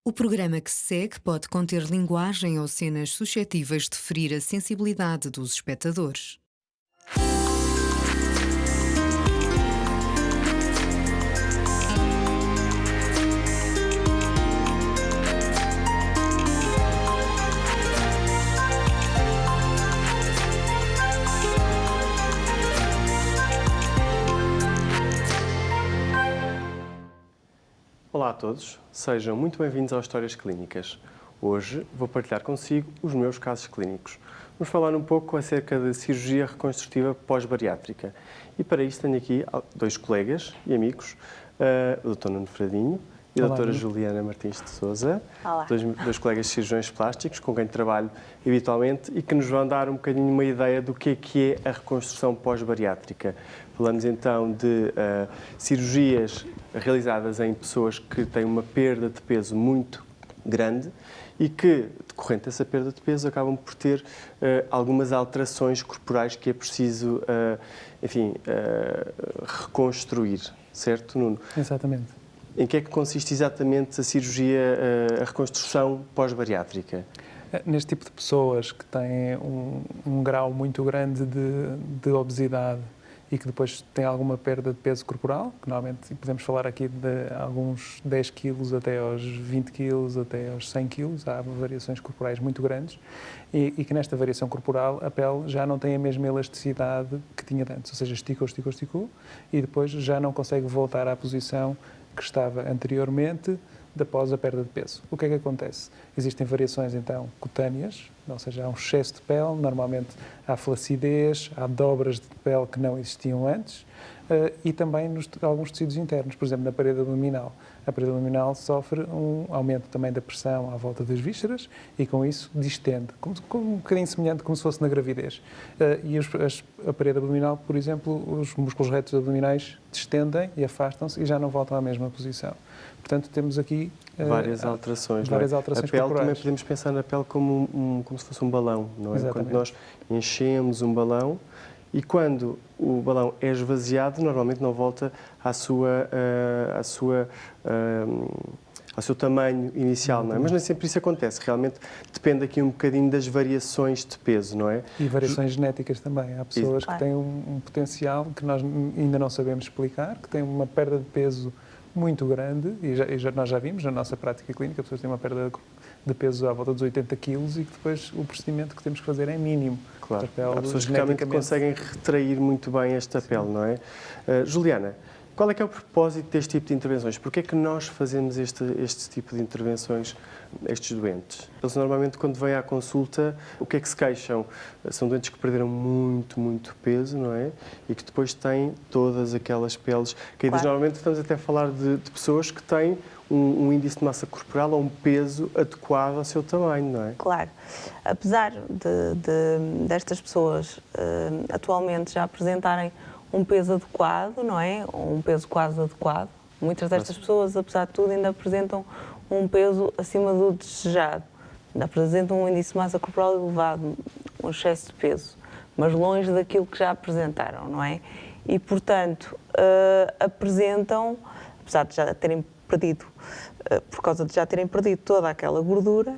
O programa que se segue pode conter linguagem ou cenas suscetíveis de ferir a sensibilidade dos espectadores. Olá a todos, sejam muito bem-vindos ao Histórias Clínicas. Hoje vou partilhar consigo os meus casos clínicos. Vamos falar um pouco acerca de cirurgia reconstrutiva pós-bariátrica. E para isso tenho aqui dois colegas e amigos, o Dr. Nuno Fradinho e a doutora Juliana Martins de Sousa, dois colegas cirurgiões plásticos com quem trabalho habitualmente e que nos vão dar um bocadinho uma ideia do que é a reconstrução pós-bariátrica. Falamos então de cirurgias realizadas em pessoas que têm uma perda de peso muito grande e que, decorrente dessa perda de peso, acabam por ter algumas alterações corporais que é preciso, reconstruir, certo, Nuno? Exatamente. Em que é que consiste exatamente a cirurgia, a reconstrução pós-bariátrica? Neste tipo de pessoas que têm um grau muito grande de obesidade e que depois têm alguma perda de peso corporal, que normalmente podemos falar aqui de alguns 10 quilos até aos 20 quilos, até aos 100 quilos, há variações corporais muito grandes e que nesta variação corporal a pele já não tem a mesma elasticidade que tinha antes, ou seja, esticou e depois já não consegue voltar à posição que estava anteriormente após a perda de peso. O que é que acontece? Existem variações, então, cutâneas, ou seja, há um excesso de pele, normalmente há flacidez, há dobras de pele que não existiam antes, e também nos alguns tecidos internos, por exemplo, na parede abdominal. A parede abdominal sofre um aumento também da pressão à volta das vísceras e, com isso, distende, como um bocadinho semelhante como se fosse na gravidez. E a parede abdominal, por exemplo, os músculos retos abdominais distendem e afastam-se e já não voltam à mesma posição. Portanto, temos aqui várias alterações. Várias alterações a pele corporais. também podemos pensar na pele como se fosse um balão, não é? Exatamente. Quando nós enchemos um balão e quando o balão é esvaziado, normalmente não volta ao seu tamanho inicial, não é? Mas nem sempre isso acontece. Realmente depende aqui um bocadinho das variações de peso, não é? E variações genéticas também. Há pessoas que têm um potencial que nós ainda não sabemos explicar, que têm uma perda de peso muito grande, nós já vimos na nossa prática clínica, pessoas têm uma perda de peso à volta dos 80 quilos e que depois o procedimento que temos que fazer é mínimo. Claro, há pessoas que realmente conseguem retrair muito bem esta pele, não é? Juliana, qual é que é o propósito deste tipo de intervenções? Porquê é que nós fazemos este tipo de intervenções a estes doentes? Eles normalmente, quando vêm à consulta, o que é que se queixam? São doentes que perderam muito peso, não é? E que depois têm todas aquelas peles caídas. Claro. Normalmente estamos até a falar de pessoas que têm um índice de massa corporal ou um peso adequado ao seu tamanho, não é? Claro. Apesar destas pessoas atualmente já apresentarem um peso adequado, não é? Um peso quase adequado. Muitas destas pessoas, apesar de tudo, ainda apresentam um peso acima do desejado. Ainda apresentam um índice de massa corporal elevado, um excesso de peso, mas longe daquilo que já apresentaram, não é? E, portanto, apresentam, apesar de já terem perdido, por causa de já terem perdido toda aquela gordura,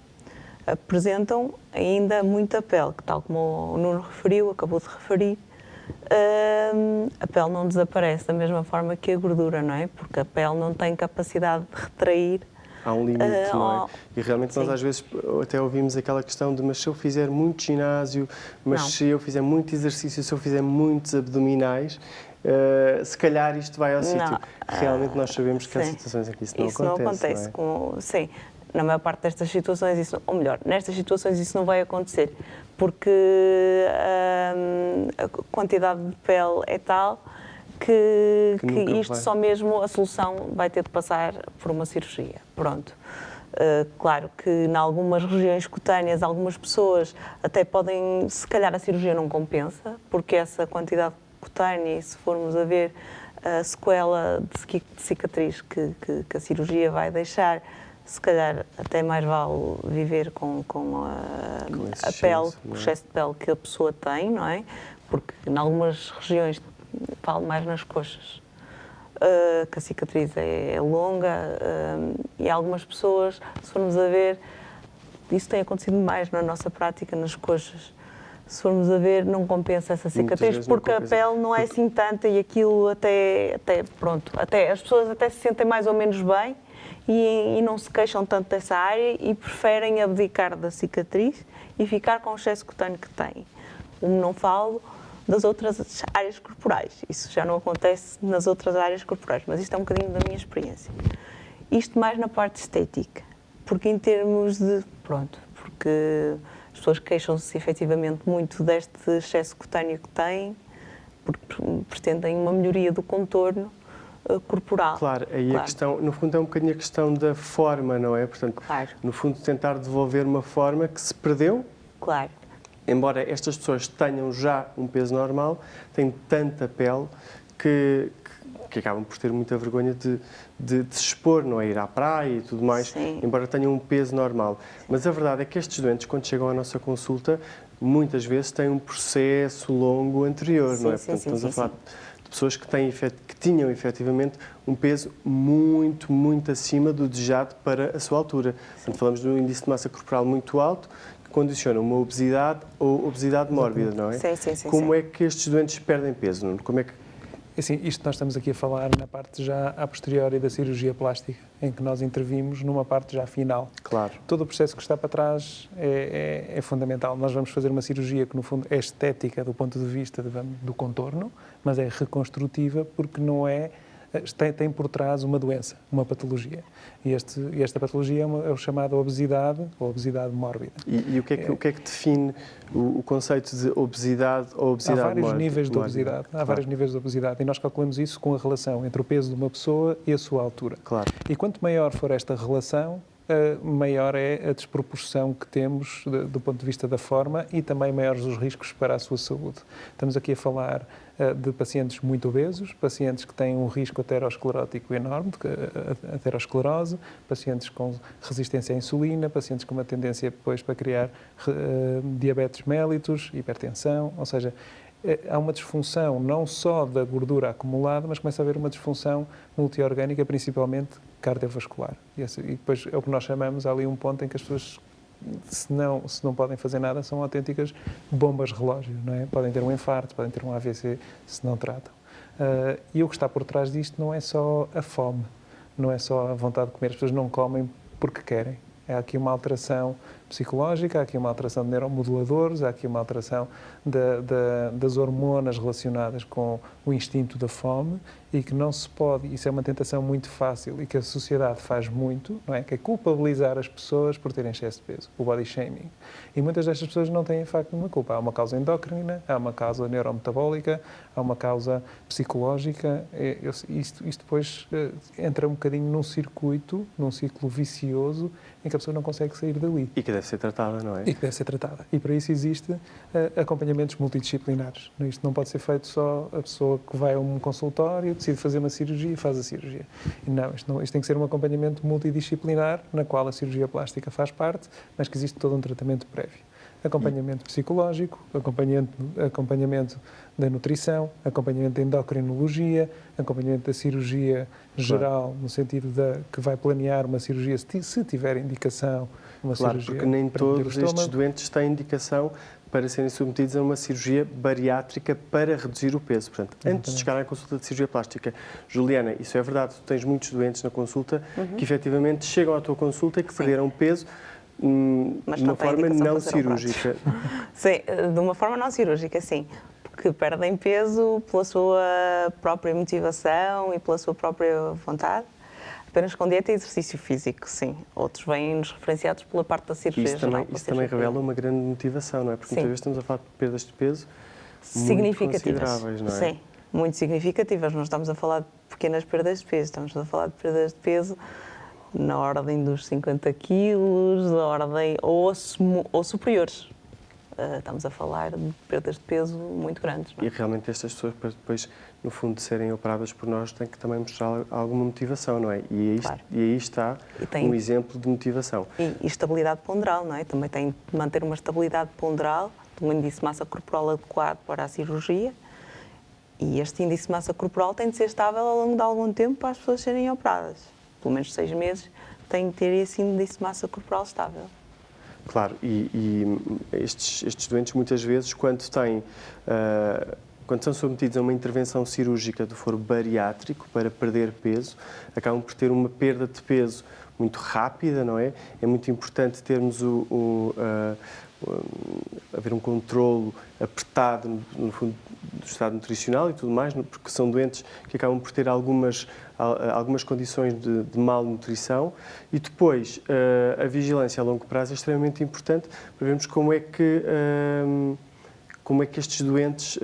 apresentam ainda muita pele, que tal como o Nuno referiu, acabou de referir, a pele não desaparece da mesma forma que a gordura, não é? Porque a pele não tem capacidade de retrair. Há um limite, não é? E realmente nós às vezes até ouvimos aquela questão de mas se eu fizer muito ginásio, mas se eu fizer muito exercício, se eu fizer muitos abdominais, se calhar isto vai ao sítio. Realmente nós sabemos que há situações em que isso não acontece. Não é? Sim. Na maior parte destas situações, ou melhor, nestas situações isso não vai acontecer, porque a quantidade de pele é tal que isto só mesmo, a solução vai ter de passar por uma cirurgia. Pronto. Claro que em algumas regiões cutâneas, algumas pessoas até podem, se calhar a cirurgia não compensa, porque essa quantidade cutânea, e se formos a ver a sequela de cicatriz que a cirurgia vai deixar, se calhar até mais vale viver com a pele, o excesso de pele que a pessoa tem, não é? Porque em algumas regiões falo mais nas coxas. que a cicatriz é longa, e algumas pessoas, se formos a ver, isso tem acontecido mais na nossa prática, nas coxas. Se formos a ver, não compensa essa cicatriz, porque a pele não é assim tanta e aquilo até as pessoas até se sentem mais ou menos bem e não se queixam tanto dessa área e preferem abdicar da cicatriz e ficar com o excesso cutâneo que têm. Como não falo das outras áreas corporais, isso já não acontece nas outras áreas corporais, mas isto é um bocadinho da minha experiência. Isto mais na parte estética, porque em termos de, porque as pessoas queixam-se efetivamente muito deste excesso cutâneo que têm, porque pretendem uma melhoria do contorno corporal. Claro, aí a questão, no fundo é um bocadinho a questão da forma, não é? Portanto, no fundo tentar devolver uma forma que se perdeu. Claro. Embora estas pessoas tenham já um peso normal, têm tanta pele que acabam por ter muita vergonha de se expor, não é? Ir à praia e tudo mais, Sim. embora tenham um peso normal. Mas a verdade é que estes doentes, quando chegam à nossa consulta, muitas vezes têm um processo longo anterior, Sim, não é? sim, Portanto, sim, estamos a sim, falar de pessoas que tinham efetivamente um peso muito, muito acima do desejado para a sua altura. Portanto, falamos de um índice de massa corporal muito alto, que condiciona uma obesidade ou obesidade mórbida, não é? Sim, Como é que estes doentes perdem peso, Nuno? Como é que... Assim, isto nós estamos aqui a falar na parte já a posteriori da cirurgia plástica, em que nós intervimos numa parte já final. Claro. Todo o processo que está para trás é fundamental. Nós vamos fazer uma cirurgia que, no fundo, é estética do ponto de vista do contorno, mas é reconstrutiva porque não é... Tem por trás uma doença, uma patologia. E esta patologia é o chamado obesidade ou obesidade mórbida. E o que é que define o conceito de obesidade ou obesidade mórbida? Há vários níveis de obesidade. Há vários níveis de obesidade. E nós calculamos isso com a relação entre o peso de uma pessoa e a sua altura. Claro. E quanto maior for esta relação, maior é a desproporção que temos do ponto de vista da forma e também maiores os riscos para a sua saúde. Estamos aqui a falar de pacientes muito obesos, pacientes que têm um risco aterosclerótico enorme, de aterosclerose, pacientes com resistência à insulina, pacientes com uma tendência depois para criar diabetes mellitus, hipertensão, ou seja, há uma disfunção não só da gordura acumulada, mas começa a haver uma disfunção multiorgânica, principalmente cardiovascular. E depois é o que nós chamamos ali um ponto em que as pessoas, se não podem fazer nada, são autênticas bombas relógio, não é? Podem ter um infarto, podem ter um AVC, se não tratam. E o que está por trás disto não é só a fome, não é só a vontade de comer. As pessoas não comem porque querem. Há aqui uma alteração psicológica, há aqui uma alteração de neuromoduladores, há aqui uma alteração das hormonas relacionadas com o instinto da fome e que não se pode, isso é uma tentação muito fácil e que a sociedade faz muito, não é? Que é culpabilizar as pessoas por terem excesso de peso, o body shaming. E muitas destas pessoas não têm, de facto, nenhuma culpa. Há uma causa endócrina, há uma causa neurometabólica, há uma causa psicológica. Isto depois entra um bocadinho num ciclo vicioso em que a pessoa não consegue sair dali. E que deve ser tratada, não é? E que deve ser tratada. E para isso existe acompanhamentos multidisciplinares. Isto não pode ser feito só a pessoa que vai a um consultório, decide fazer uma cirurgia e faz a cirurgia. Não, isto tem que ser um acompanhamento multidisciplinar, na qual a cirurgia plástica faz parte, mas que existe todo um tratamento prévio. Acompanhamento psicológico, acompanhamento da nutrição, acompanhamento da endocrinologia, acompanhamento da cirurgia geral, no sentido que vai planear uma cirurgia, se tiver indicação, uma cirurgia. Porque nem todos estes doentes têm indicação para serem submetidos a uma cirurgia bariátrica para reduzir o peso. Portanto, antes de chegar à consulta de cirurgia plástica, Juliana, isso é verdade, tu tens muitos doentes na consulta que efetivamente chegam à tua consulta e que perderam peso mas de uma forma não cirúrgica. Sim, de uma forma não cirúrgica, sim. Porque perdem peso pela sua própria motivação e pela sua própria vontade. Apenas com dieta e exercício físico, sim. Outros vêm-nos referenciados pela parte da cirurgia geral. Isso também revela uma grande motivação, não é? Porque muitas vezes estamos a falar de perdas de peso significativas, muito consideráveis, não é? Sim, muito significativas. Não estamos a falar de pequenas perdas de peso, estamos a falar de perdas de peso na ordem dos 50 quilos, da ordem ou superiores. Estamos a falar de perdas de peso muito grandes. Não é? E realmente estas pessoas, para depois, no fundo, de serem operadas por nós, têm que também mostrar alguma motivação, não é? E aí está um exemplo de motivação. E estabilidade ponderal, não é? Também tem de manter uma estabilidade ponderal, de um índice de massa corporal adequado para a cirurgia E este índice de massa corporal tem de ser estável ao longo de algum tempo para as pessoas serem operadas. Pelo menos 6 meses tem de ter esse índice de massa corporal estável. Claro, e estes doentes muitas vezes, quando são submetidos a uma intervenção cirúrgica do foro bariátrico para perder peso, acabam por ter uma perda de peso muito rápida, não é? É muito importante termos haver um controlo apertado, no fundo, do estado nutricional e tudo mais, porque são doentes que acabam por ter algumas condições de malnutrição, e depois a vigilância a longo prazo é extremamente importante para vermos como é que estes doentes,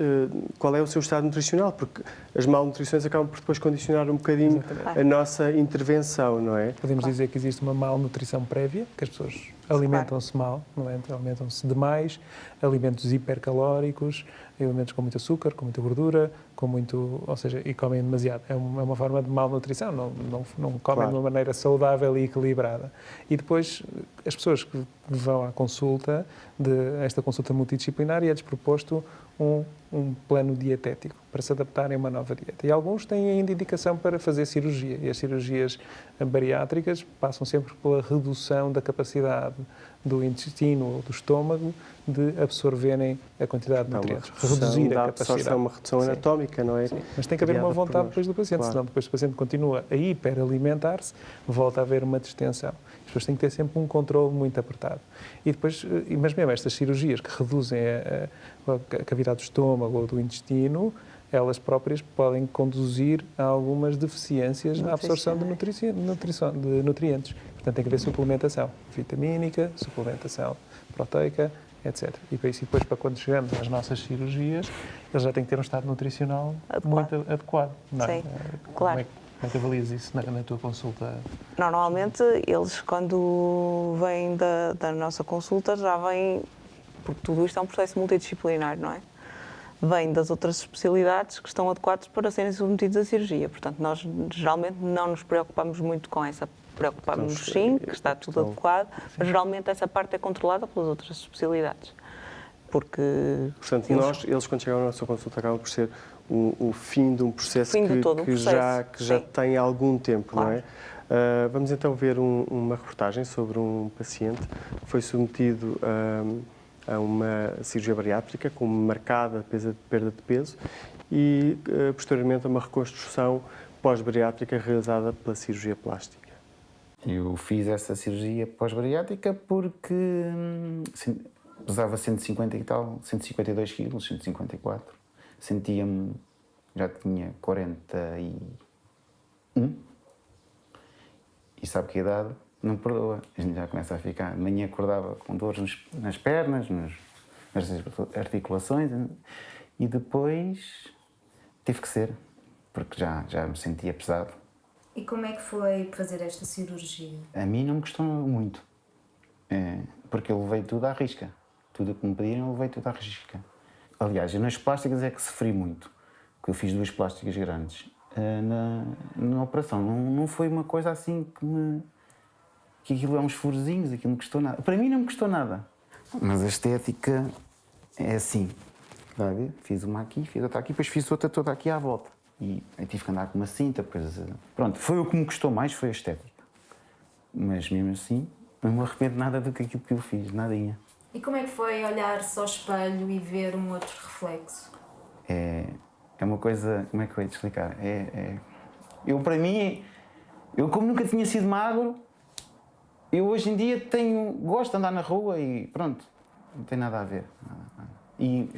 qual é o seu estado nutricional, porque as malnutrições acabam por depois condicionar um bocadinho a nossa intervenção, não é? Podemos dizer que existe uma malnutrição prévia, que as pessoas alimentam-se mal, não é? Alimentam-se demais, alimentos hipercalóricos, alimentos com muito açúcar, com muita gordura, ou seja, e comem demasiado. É uma forma de malnutrição, não comem de uma maneira saudável e equilibrada. E depois, as pessoas que vão à consulta, esta consulta multidisciplinar, e é-lhes proposto um plano dietético para se adaptarem a uma nova dieta. E alguns têm ainda indicação para fazer cirurgia. E as cirurgias bariátricas passam sempre pela redução da capacidade do intestino ou do estômago de absorverem a quantidade de nutrientes. Reduzir a capacidade. Uma redução anatómica, não é? Sim. Mas tem que haver uma vontade depois do paciente, senão depois o paciente continua a hiperalimentar-se, volta a haver uma distensão. As pessoas têm que ter sempre um controle muito apertado. E depois, mas mesmo estas cirurgias que reduzem a cavidade do estômago ou do intestino, elas próprias podem conduzir a algumas deficiêncies na absorção de nutrientes. Portanto, tem que haver suplementação vitamínica, suplementação proteica, etc. E para isso, depois, para quando chegamos às nossas cirurgias, eles já têm que ter um estado nutricional muito adequado. Não é? Sim, claro. Como é que avalias isso na tua consulta? Normalmente, eles, quando vêm da nossa consulta, já vêm, porque tudo isto é um processo multidisciplinar, não é? Vêm das outras especialidades que estão adequados para serem submetidos à cirurgia. Portanto, nós geralmente não nos preocupamos muito com essa. Preocupamos-nos sim, que está tudo adequado, mas geralmente essa parte é controlada pelas outras especialidades. Porque... Portanto, eles quando chegam à nossa consulta acabam por ser o fim de um processo que já tem algum tempo, claro. Não é? Vamos então ver uma reportagem sobre um paciente que foi submetido a uma cirurgia bariátrica com marcada perda de peso e, posteriormente, a uma reconstrução pós-bariátrica realizada pela cirurgia plástica. Eu fiz essa cirurgia pós-bariátrica porque pesava 150 e tal, 152 quilos, 154. Sentia-me, já tinha 41. E sabe que a idade não perdoa. A gente já começa a ficar. De manhã acordava com dores nas pernas, nas articulações, e depois tive que ser, porque já me sentia pesado. E como é que foi fazer esta cirurgia? A mim não me custou muito, porque eu levei tudo à risca. Tudo o que me pediram, eu levei tudo à risca. Aliás, eu nas plásticas é que sofri muito, porque eu fiz 2 plásticas grandes. Na operação não foi uma coisa assim que aquilo é uns furozinhos, aquilo não me custou nada. Para mim não me custou nada. Mas a estética é assim. Vai ver? Fiz uma aqui, fiz outra aqui, depois fiz outra toda aqui à volta. E aí tive que andar com uma cinta, depois... Pronto, foi o que me custou mais, foi a estética. Mas mesmo assim, não me arrependo nada do que aquilo que eu fiz, nadinha. E como é que foi olhar-se ao espelho e ver um outro reflexo? É uma coisa... Como é que eu ia te explicar? Eu, para mim, eu como nunca tinha sido magro, eu hoje em dia gosto de andar na rua e pronto, não tem nada a ver. Nada. E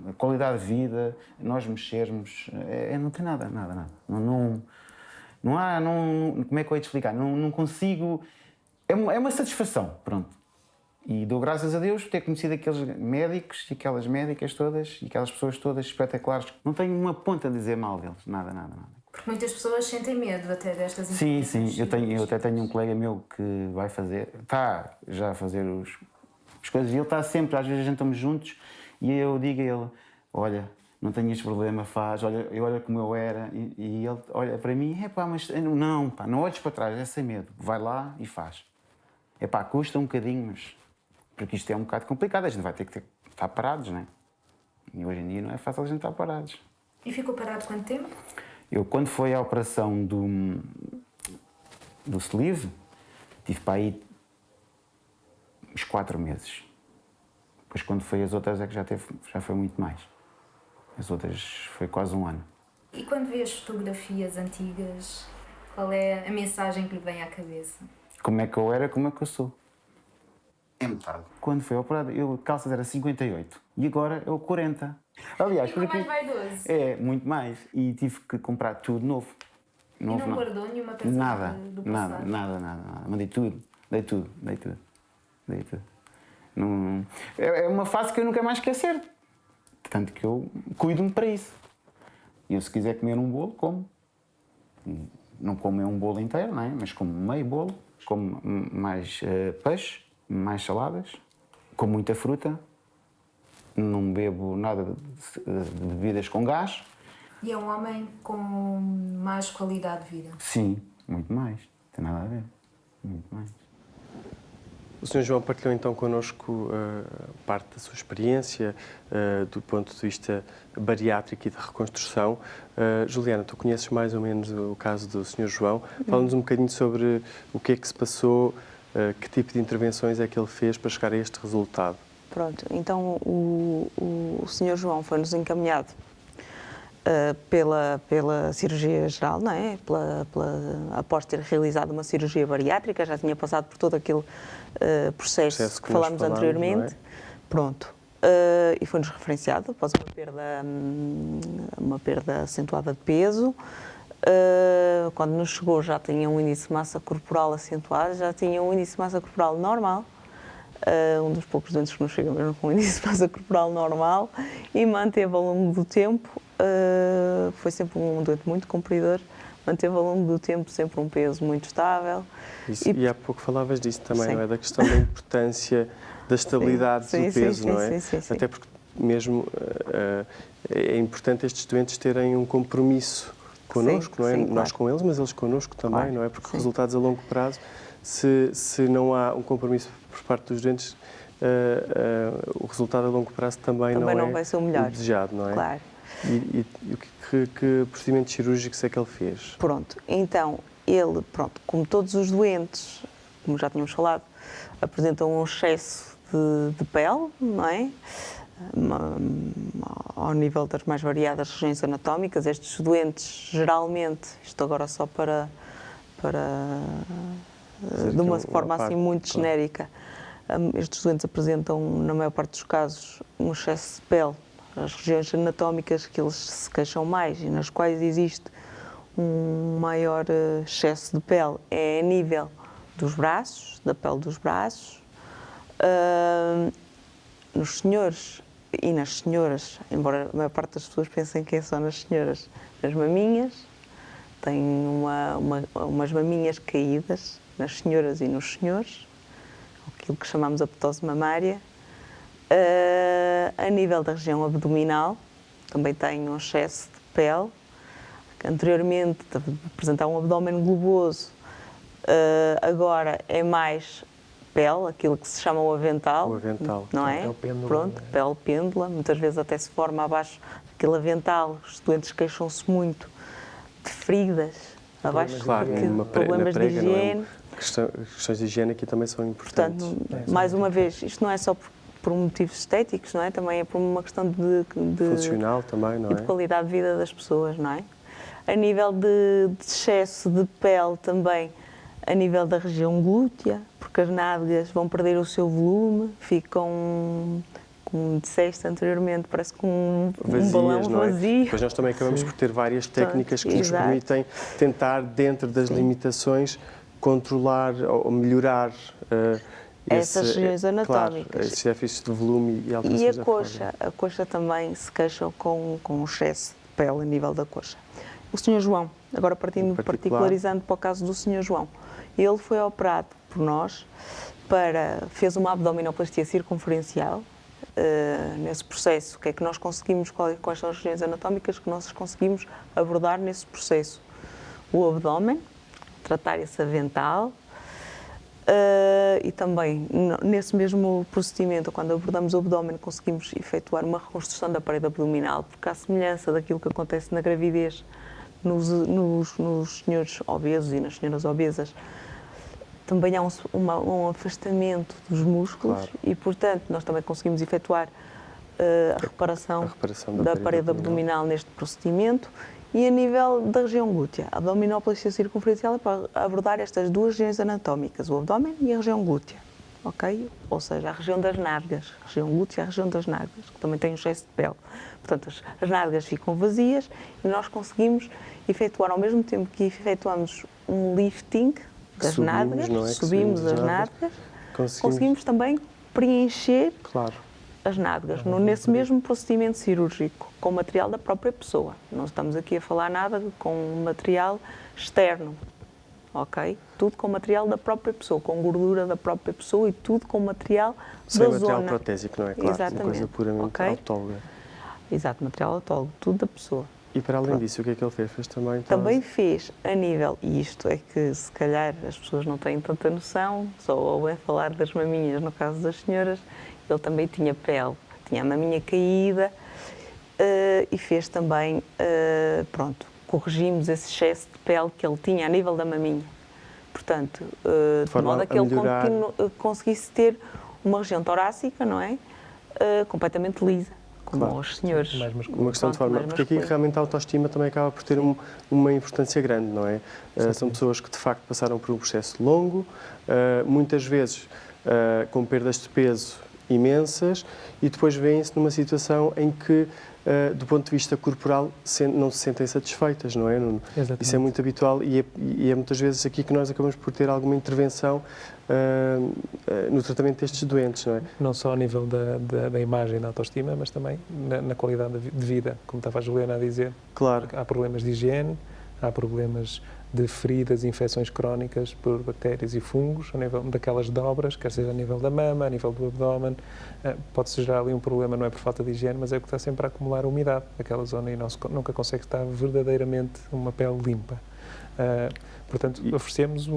a qualidade de vida, nós mexermos, não tem nada. Não há, como é que eu ia te explicar? Não consigo... É uma satisfação, pronto. E dou graças a Deus por ter conhecido aqueles médicos e aquelas médicas todas e aquelas pessoas todas espetaculares. Não tenho uma ponta a dizer mal deles, nada. Porque muitas pessoas sentem medo até destas intervenções. Sim, eu até tenho um colega meu que vai fazer, está já a fazer as coisas, e ele está sempre, às vezes a gente estamos juntos e eu digo a ele, olha, não tenho este problema, faz, olha como eu era, e ele olha para mim, mas não olhes para trás, é sem medo, vai lá e faz. Custa um bocadinho, mas porque isto é um bocado complicado, a gente vai ter que estar parados, não é? E hoje em dia não é fácil a gente estar parados. E ficou parado quanto tempo? Eu, quando foi a operação do sleeve, tive para aí uns 4 meses. Depois, quando foi as outras, é que já foi muito mais. As outras foi quase 1 ano. E quando vê as fotografias antigas, qual é a mensagem que lhe vem à cabeça? Como é que eu era, como é que eu sou. É metade. Quando foi operado, eu calças era 58 e agora é o 40. Aliás, Ficou porque mais vaidoso. é muito mais. E tive que comprar tudo novo. E não guardou nenhuma peça Nada, do nada, passado? nada. Mandei tudo, dei tudo. Não, é uma fase que eu nunca mais esquecer. Tanto que eu cuido-me para isso. E eu, se quiser comer um bolo, como. Não como um bolo inteiro, não é? Mas como meio bolo, como mais peixe, mais saladas, com muita fruta, não bebo nada de bebidas com gás. E é um homem com mais qualidade de vida? Sim, muito mais. Não tem nada a ver. Muito mais. O Sr. João partilhou então connosco parte da sua experiência do ponto de vista bariátrico e de reconstrução. Juliana, tu conheces mais ou menos o caso do Sr. João. Fala-nos um bocadinho sobre o que é que se passou, que tipo de intervenções é que ele fez para chegar a este resultado. Pronto, então o Sr. João foi-nos encaminhado pela cirurgia geral, não é? Após ter realizado uma cirurgia bariátrica, já tinha passado por todo aquele processo que falámos anteriormente. Pronto. E foi-nos referenciado após uma perda acentuada de peso. Quando nos chegou já tinha um índice de massa corporal acentuado, já tinha um índice de massa corporal normal. Um dos poucos doentes que nos chega mesmo com um índice de massa corporal normal e manteve ao longo do tempo, foi sempre um doente muito cumpridor, manteve ao longo do tempo sempre um peso muito estável. Isso, e há pouco falavas disso também, sim. não é? Da questão da importância da estabilidade do peso, não é? Sim. Até porque mesmo é importante estes doentes terem um compromisso connosco, não é? Sim, claro. Nós com eles, mas eles connosco também, Claro, não é? Porque sim. resultados a longo prazo, se não há um compromisso por parte dos doentes, o resultado a longo prazo também não vai ser o melhor. desejado, não é? Claro. E que procedimentos cirúrgicos é que ele fez? Pronto, então ele, como todos os doentes, como já tínhamos falado, apresentam um excesso de pele, não é? Ao nível das mais variadas regiões anatómicas. Estes doentes, geralmente, isto agora só para de uma forma assim muito genérica, estes doentes apresentam, na maior parte dos casos, um excesso de pele. As regiões anatómicas que eles se queixam mais e nas quais existe um maior excesso de pele é a nível dos braços, da pele dos braços. Nos senhores e nas senhoras, embora a maior parte das pessoas pensem que é só nas senhoras, nas maminhas, tem umas maminhas caídas nas senhoras e nos senhores, aquilo que chamamos a aptose mamária. A nível da região abdominal, também tem um excesso de pele, que anteriormente apresentava um abdômen globoso, agora é mais pele, aquilo que se chama o avental. O avental. Não é? É o pêndulo. Pronto, pele pêndula, muitas vezes até se forma abaixo daquele avental. Os doentes queixam-se muito de feridas abaixo, Claro, problemas de higiene. Questões de higiene aqui também são importantes. Portanto, mais uma vez, isto não é só por motivos estéticos, não é? Também é por uma questão de Funcional também, não e é? de qualidade de vida das pessoas, não é? A nível de excesso de pele também, a nível da região glútea, porque as nádegas vão perder o seu volume, ficam, como disseste anteriormente, parece com um balão não é? vazio. Depois nós também acabamos por ter várias técnicas que nos exato. permitem tentar, dentro das limitações, controlar ou melhorar Essas regiões anatómicas. Claro, esses déficits de volume e alterações E da a coxa também se queixa com excesso de pele a nível da coxa. O Sr. João, agora particularizando para o caso do Sr. João, ele foi operado por nós, fez uma abdominoplastia circunferencial. Nesse processo, o que é que nós conseguimos, quais são as regiões anatómicas que nós conseguimos abordar nesse processo? O abdômen, tratar esse avental, E também, nesse mesmo procedimento, quando abordamos o abdômen, conseguimos efetuar uma reconstrução da parede abdominal, porque à semelhança daquilo que acontece na gravidez nos senhores obesos e nas senhoras obesas, também há um afastamento dos músculos, claro. E, portanto, nós também conseguimos efetuar a reparação da parede abdominal neste procedimento. E a nível da região glútea, a abdominoplastia circunferencial é para abordar estas duas regiões anatómicas, o abdômen e a região glútea, ok? Ou seja, a região das nádegas, a região glútea e a região das nádegas, que também tem um excesso de pele. Portanto, as nádegas ficam vazias e nós conseguimos efetuar, ao mesmo tempo que efetuamos um lifting das nádegas, subimos as nádegas, conseguimos também preencher, claro, as nádegas, nesse mesmo procedimento cirúrgico, com material da própria pessoa. Não estamos aqui a falar nada com material externo, ok? Tudo com material da própria pessoa, com gordura da própria pessoa e tudo com material sem da material zona. protésico, não é? Claro, exatamente. Uma coisa puramente autóloga. Exato, material autólogo, tudo da pessoa. E para além disso, o que é que ele fez? Fez também? Então... Também fez a nível, e isto é que se calhar as pessoas não têm tanta noção, só ouvem falar das maminhas no caso das senhoras. Ele também tinha pele, tinha a maminha caída e fez também, corrigimos esse excesso de pele que ele tinha a nível da maminha. Portanto, de modo a que ele conseguisse ter uma região torácica, não é? Completamente lisa, como claro. Os senhores. Uma questão de forma, porque aqui realmente a autoestima também acaba por ter uma importância grande, não é? São pessoas que de facto passaram por um processo longo, muitas vezes com perdas de peso imensas e depois vêm-se numa situação em que, do ponto de vista corporal, não se sentem satisfeitas, não é, Nuno? Exatamente. Isso é muito habitual e é muitas vezes aqui que nós acabamos por ter alguma intervenção no tratamento destes doentes, não é? Não só ao nível da imagem da autoestima, mas também na qualidade de vida, como estava a Juliana a dizer. Claro. Há problemas de higiene, há problemas de feridas e infecções crónicas por bactérias e fungos, a nível daquelas dobras, quer seja a nível da mama, a nível do abdômen. Pode-se gerar ali um problema, não é por falta de higiene, mas é que está sempre a acumular umidade naquela zona e nunca consegue estar verdadeiramente uma pele limpa. Portanto, oferecemos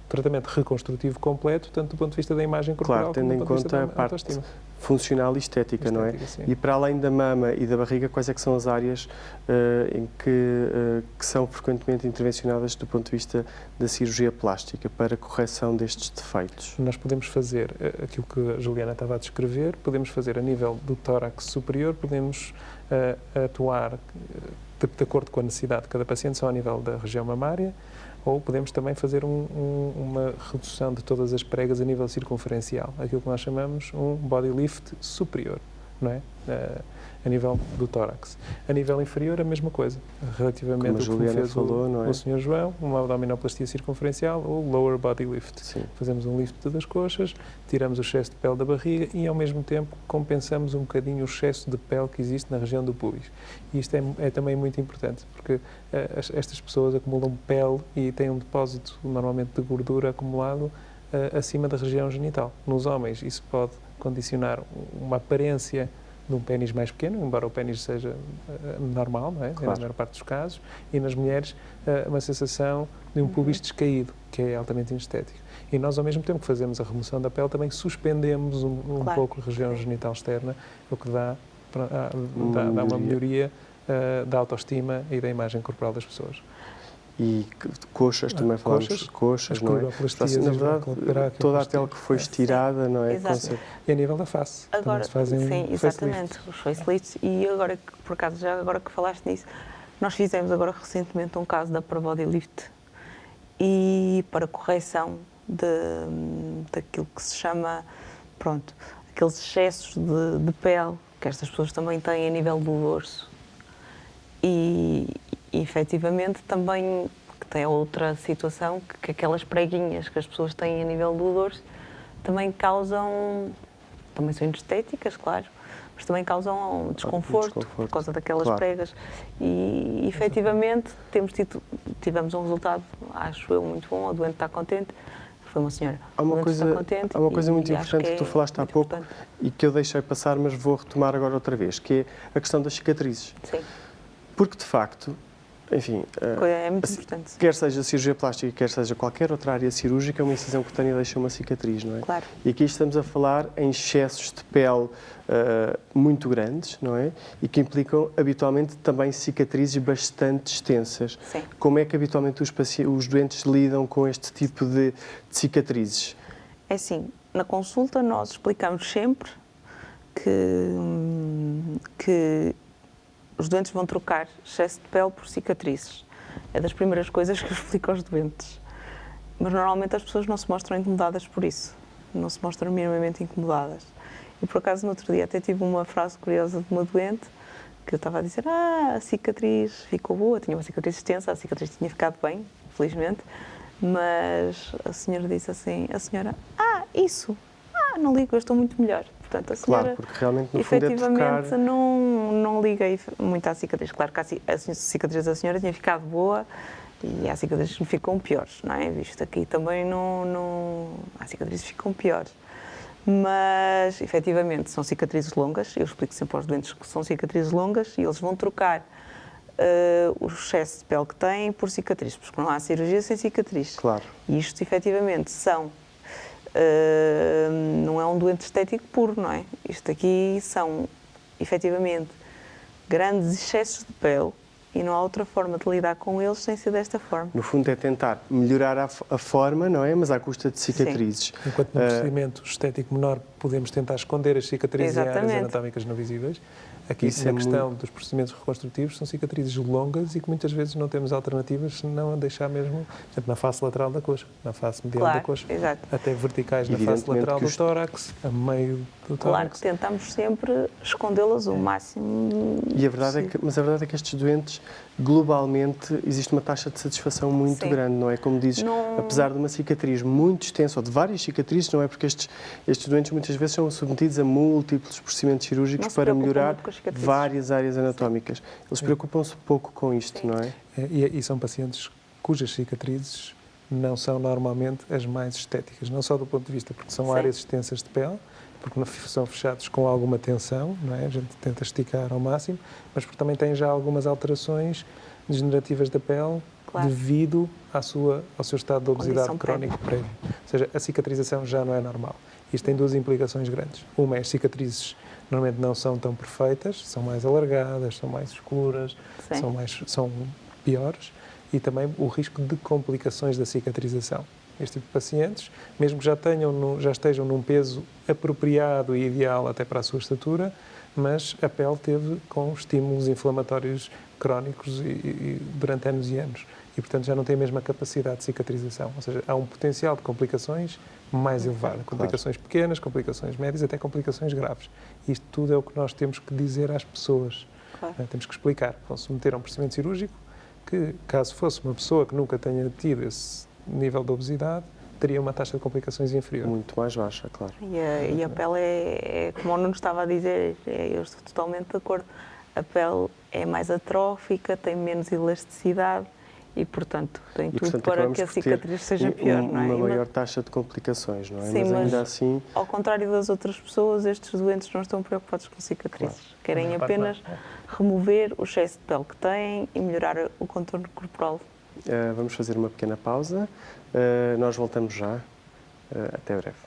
tratamento reconstrutivo completo, tanto do ponto de vista da imagem corporal, claro, tendo em conta a parte funcional e estética, não é? Sim. E para além da mama e da barriga, quais é que são as áreas que são frequentemente intervencionadas do ponto de vista da cirurgia plástica para a correção destes defeitos? Nós podemos fazer aquilo que a Juliana estava a descrever, podemos fazer a nível do tórax superior, podemos atuar de acordo com a necessidade de cada paciente, só a nível da região mamária, ou podemos também fazer uma redução de todas as pregas a nível circunferencial, aquilo que nós chamamos um body lift superior, não é? A nível do tórax. A nível inferior, a mesma coisa, relativamente ao que fez o Sr. João, uma abdominoplastia circunferencial ou lower body lift. Sim. Fazemos um lift das coxas, tiramos o excesso de pele da barriga e, ao mesmo tempo, compensamos um bocadinho o excesso de pele que existe na região do pubis. E isto é também muito importante, porque estas pessoas acumulam pele e têm um depósito, normalmente, de gordura acumulado acima da região genital. Nos homens, isso pode condicionar uma aparência de um pénis mais pequeno, embora o pénis seja normal, não é? Claro. Na maior parte dos casos, e nas mulheres uma sensação de um pubis descaído, que é altamente inestético. E nós, ao mesmo tempo que fazemos a remoção da pele, também suspendemos um pouco a região genital externa, o que dá uma melhoria da autoestima e da imagem corporal das pessoas. E coxas, também falamos de coxas, não é? Na verdade, toda a pele que foi estirada, não é? Exato. E a nível da face. Agora, sim, exatamente, os facelifts. E agora, por acaso, já agora que falaste nisso, nós fizemos agora recentemente um caso da Body Lift e para correção daquilo que se chama, aqueles excessos de pele que estas pessoas também têm a nível do dorso. E efetivamente também tem outra situação que aquelas preguinhas que as pessoas têm a nível do dorso também são inestéticas, claro, mas também causam desconforto por causa daquelas pregas e efetivamente tivemos um resultado, acho eu, muito bom, a doente está contente. Foi uma senhora. Há uma coisa muito importante que tu falaste há pouco e que eu deixei passar, mas vou retomar agora outra vez, que é a questão das cicatrizes. Sim. Porque, de facto, enfim, É muito importante. quer seja cirurgia plástica, quer seja qualquer outra área cirúrgica, uma incisão cutânea deixa uma cicatriz, não é? Claro. E aqui estamos a falar em excessos de pele muito grandes, não é? E que implicam habitualmente também cicatrizes bastante extensas. Sim. Como é que habitualmente os doentes lidam com este tipo de cicatrizes? É assim, na consulta nós explicamos sempre que os doentes vão trocar excesso de pele por cicatrizes. É das primeiras coisas que eu explico aos doentes. Mas normalmente as pessoas não se mostram incomodadas por isso. Não se mostram minimamente incomodadas. E por acaso no outro dia até tive uma frase curiosa de uma doente que eu estava a dizer: a cicatriz ficou boa, tinha uma cicatriz extensa, a cicatriz tinha ficado bem, felizmente. Mas a senhora disse assim, isso, não ligo, eu estou muito melhor. Portanto, a senhora, Claro, porque realmente no fundo é efetivamente, trocar... não liguei muito à cicatriz. Claro que a cicatriz da senhora tinha ficado boa e há cicatrizes que ficam piores, não é? Visto aqui também há cicatrizes que ficam piores. Mas, efetivamente, são cicatrizes longas. Eu explico sempre aos doentes que são cicatrizes longas e eles vão trocar o excesso de pele que têm por cicatrizes, porque não há cirurgia sem cicatriz. Claro. E isto, efetivamente, não é um doente estético puro, não é? Isto aqui são, efetivamente, grandes excessos de pele e não há outra forma de lidar com eles sem ser desta forma. No fundo é tentar melhorar a forma, não é? Mas à custa de cicatrizes. Enquanto no procedimento estético menor podemos tentar esconder as cicatrizes em áreas Exatamente. anatómicas não visíveis, aqui Isso na é questão dos procedimentos reconstrutivos são cicatrizes longas e que muitas vezes não temos alternativas senão a deixar mesmo, por exemplo, na face lateral da coxa, na face medial Claro, da coxa, exato. até verticais na face Evidentemente lateral que do os- tórax, a meio do Claro que tórax. tentamos sempre escondê-las o máximo E a verdade possível. mas a verdade é que estes doentes, globalmente, existe uma taxa de satisfação muito Sim. grande, não é? Como dizes, Não- apesar de uma cicatriz muito extensa, ou de várias cicatrizes, não é? Porque estes doentes muitas vezes são submetidos a múltiplos procedimentos cirúrgicos Não se para preocupam melhorar muito com as cicatrizes. várias áreas anatómicas. Eles preocupam-se pouco com isto, Sim. não é? E são pacientes cujas cicatrizes não são normalmente as mais estéticas, não só do ponto de vista porque são Sim. áreas extensas de pele, porque são fechados com alguma tensão, não é? A gente tenta esticar ao máximo, mas porque também têm já algumas alterações degenerativas da pele Claro. devido ao seu estado de obesidade Condição crónico prévio. Ou seja, a cicatrização já não é normal. Isto tem duas implicações grandes. Uma é as cicatrizes normalmente não são tão perfeitas, são mais alargadas, são mais escuras, Sim. são piores, e também o risco de complicações da cicatrização. Este tipo de pacientes, mesmo que já estejam num peso apropriado e ideal até para a sua estatura, mas a pele teve com estímulos inflamatórios crónicos e durante anos e anos. E, portanto, já não tem a mesma capacidade de cicatrização. Ou seja, há um potencial de complicações mais elevado. Complicações pequenas, complicações médias, até complicações graves. Isto tudo é o que nós temos que dizer às pessoas. Claro. Temos que explicar. Vão submeter a um procedimento cirúrgico que, caso fosse uma pessoa que nunca tenha tido esse nível de obesidade, teria uma taxa de complicações inferior. Muito mais baixa, claro. E a pele é, como o Nuno estava a dizer, eu estou totalmente de acordo. A pele é mais atrófica, tem menos elasticidade e, portanto, tem tudo portanto, para acabamos que a por ter cicatriz seja pior, não é? uma E maior taxa de complicações, não é? Sim, mas mas- ainda assim, ao contrário das outras pessoas, estes doentes não estão preocupados com cicatrizes. Querem apenas remover o excesso de pele que têm e melhorar o contorno corporal. vamos fazer uma pequena pausa. Nós voltamos já. Até breve.